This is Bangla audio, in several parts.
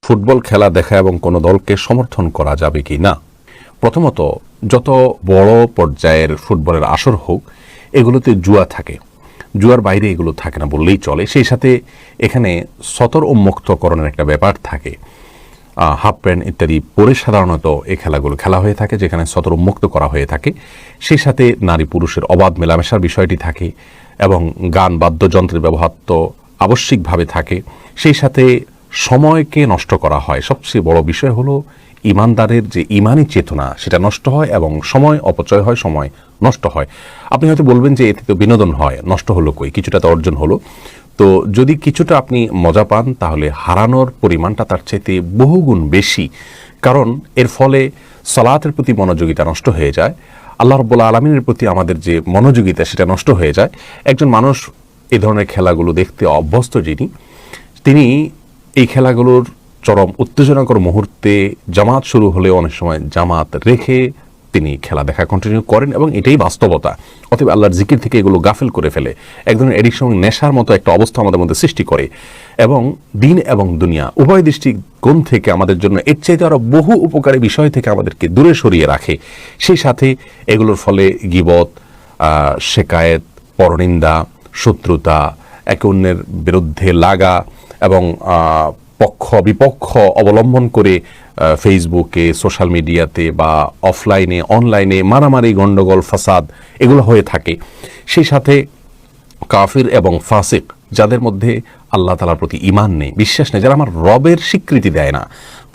ফুটবল খেলা দেখা এবং কোনো দলকে সমর্থন করা যাবে কি না। প্রথমত, যত বড় পর্যায়ের ফুটবলের আসর হোক, এগুলোতে জুয়া থাকে। জুয়ার বাইরে এগুলো থাকে না বললেই চলে। সেই সাথে এখানে সতর উন্মুক্তকরণের একটা ব্যাপার থাকে। হাফ প্যান্ট ইত্যাদি পরে সাধারণত এই খেলাগুলো খেলা হয়ে থাকে, যেখানে সতর উন্মুক্ত করা হয়ে থাকে। সেই সাথে নারী পুরুষের অবাধ মেলামেশার বিষয়টি থাকে এবং গান বাদ্যযন্ত্রের ব্যবহার তো আবশ্যিকভাবে থাকে। সেই সাথে সময়কে নষ্ট করা হয়। সবচেয়ে বড় বিষয় হলো ইমানদারের যে ইমানি চেতনা, সেটা নষ্ট হয় এবং সময় অপচয় হয়, সময় নষ্ট হয়। আপনি হয়তো বলবেন যে এতে তো বিনোদন হয়, নষ্ট হলো কই, কিছুটা তো অর্জন হলো। তো যদি কিছুটা আপনি মজা পান, তাহলে হারানোর পরিমাণটা তার চাইতে বহুগুণ বেশি। কারণ এর ফলে সালাতের প্রতি মনোযোগিতা নষ্ট হয়ে যায়, আল্লাহ রাব্বুল আলামিনের প্রতি আমাদের যে মনোযোগিতা সেটা নষ্ট হয়ে যায়। একজন মানুষ এই ধরনের খেলাগুলো দেখতে অভ্যস্ত যিনি, তিনি এই খেলাগুলোর চরম উত্তেজনাকর মুহূর্তে জামাত শুরু হলে অনেক সময় জামাত রেখে তিনি খেলা দেখা কন্টিনিউ করেন এবং এটাই বাস্তবতা। অতএব আল্লাহর জিকির থেকে এগুলো গাফেল করে ফেলে, এক ধরনের এডিকশন, নেশার মতো একটা অবস্থা আমাদের মধ্যে সৃষ্টি করে এবং দিন এবং দুনিয়া উভয় দৃষ্টিকোণ থেকে আমাদের জন্য এর চাইতে আরও বহু উপকারী বিষয় থেকে আমাদেরকে দূরে সরিয়ে রাখে। সেই সাথে এগুলোর ফলে গীবত, শেকায়েত, পরনিন্দা, শত্রুতা, একে অন্যের বিরুদ্ধে লাগা এবং পক্ষ বিপক্ষ অবলম্বন করে ফেসবুকে, সোশ্যাল মিডিয়াতে বা অফলাইনে অনলাইনে মারামারি, গণ্ডগোল, ফাসাদ এগুলো হয়ে থাকে। সেই সাথে কাফির এবং ফাসিক, যাদের মধ্যে আল্লাহ তাআলার প্রতি ঈমান নেই, বিশ্বাস নেই, যারা আমার রবের স্বীকৃতি দেয় না,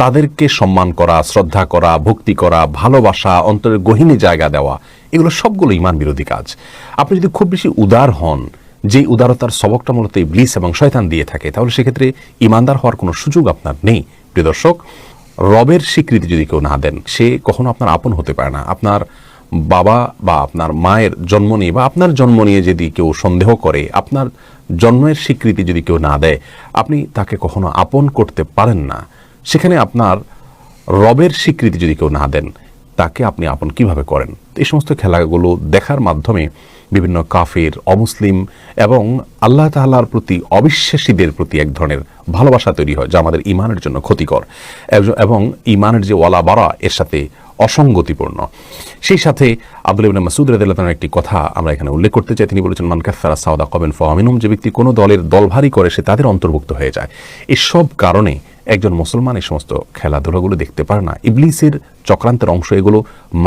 তাদেরকে সম্মান করা, শ্রদ্ধা করা, ভক্তি করা, ভালোবাসা, অন্তরের গহীনে জায়গা দেওয়া, এগুলো সবগুলো ঈমান বিরোধী কাজ। আপনি যদি খুব বেশি উদার হন, যে উদারতার সবকটা মূলত ইবলিস এবং শয়তান দিয়ে থাকে, তাহলে সেক্ষেত্রে ঈমানদার হওয়ার কোনো সুযোগ আপনার নেই। প্রিয় দর্শক, রবের স্বীকৃতি যদি কেউ না দেন, সে কখনো আপনার আপন হতে পারে না। আপনার বাবা বা আপনার মায়ের জন্ম নিয়ে বা আপনার জন্ম নিয়ে যদি কেউ সন্দেহ করে, আপনার জন্মের স্বীকৃতি যদি কেউ না দেয়, আপনি তাকে কখনো আপন করতে পারেন না। সেখানে আপনার রবের স্বীকৃতি যদি কেউ না দেন, তাকে আপনি আপন কিভাবে করেন? এই সমস্ত খেলাগুলো দেখার মাধ্যমে বিভিন্ন কাফির, অমুসলিম এবং আল্লাহ তাআলার প্রতি অবিশ্বাসীদের প্রতি এক ধরনের ভালোবাসা তৈরি হয়, যা আমাদের ঈমানের জন্য ক্ষতিকর এবং ঈমানের যে ওয়ালা বারা, এর সাথে অসঙ্গতিপূর্ণ। সেই সাথে আব্দুল্লাহ ইবনে মাসউদ রাদিয়াল্লাহু আনহু একটি কথা আমরা এখানে উল্লেখ করতে চাই। তিনি বলেছেন, মান কাফারা সাওদা কওমিন ফাহুয়া মিনহুম, যে ব্যক্তি কোনো দলের দলভারী করে সে তাদের অন্তর্ভুক্ত হয়ে যায়। এসব কারণে একজন মুসলমান এই সমস্ত খেলাধুলাগুলো দেখতে পারে না। ইবলিসের চক্রান্তের অংশ এগুলো।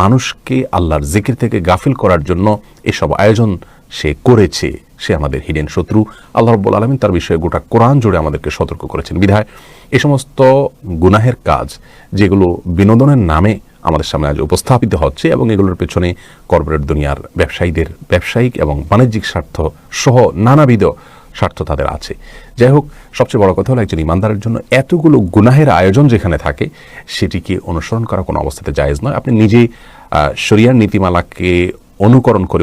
মানুষকে আল্লাহর জিকির থেকে গাফিল করার জন্য এসব আয়োজন সে করেছে। সে আমাদের হিডেন শত্রু। আল্লাহ রাব্বুল আলামিন তার বিষয়ে গোটা কোরআন জুড়ে আমাদেরকে সতর্ক করেছেন। বিধায় এই সমস্ত গুনাহের কাজ, যেগুলো বিনোদনের নামে আমাদের সামনে আজ উপস্থাপিত হচ্ছে এবং এগুলোর পেছনে কর্পোরেট দুনিয়ার ব্যবসায়ীদের ব্যবসায়িক এবং বাণিজ্যিক স্বার্থ সহ নানাবিধ স্বার্থ তাদের আছে। যাই হোক, সবচেয়ে বড় কথা হলো, একজন ইমানদারের জন্য এতগুলো গুনাহের আয়োজন যেখানে থাকে, সেটিকে অনুসরণ করা কোনো অবস্থাতে জায়েজ নয়। আপনি নিজে শরিয়ার নীতিমালাকে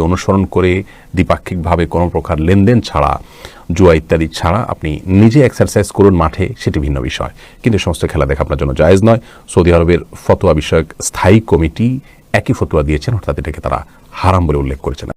অনুসরণ করে দ্বিপাক্ষিকভাবে কোনো প্রকার লেনদেন ছাড়া, জুয়া ইত্যাদি ছাড়া আপনি নিজে এক্সারসাইজ করুন মাঠে, সেটি ভিন্ন বিষয়। কিন্তু সমস্ত খেলা দেখা আপনার জন্য জায়েজ নয়। সৌদি আরবের ফতোয়া বিষয়ক স্থায়ী কমিটি একই ফতোয়া দিয়েছেন, অর্থাৎ এটাকে তারা হারাম বলে উল্লেখ করেছেন।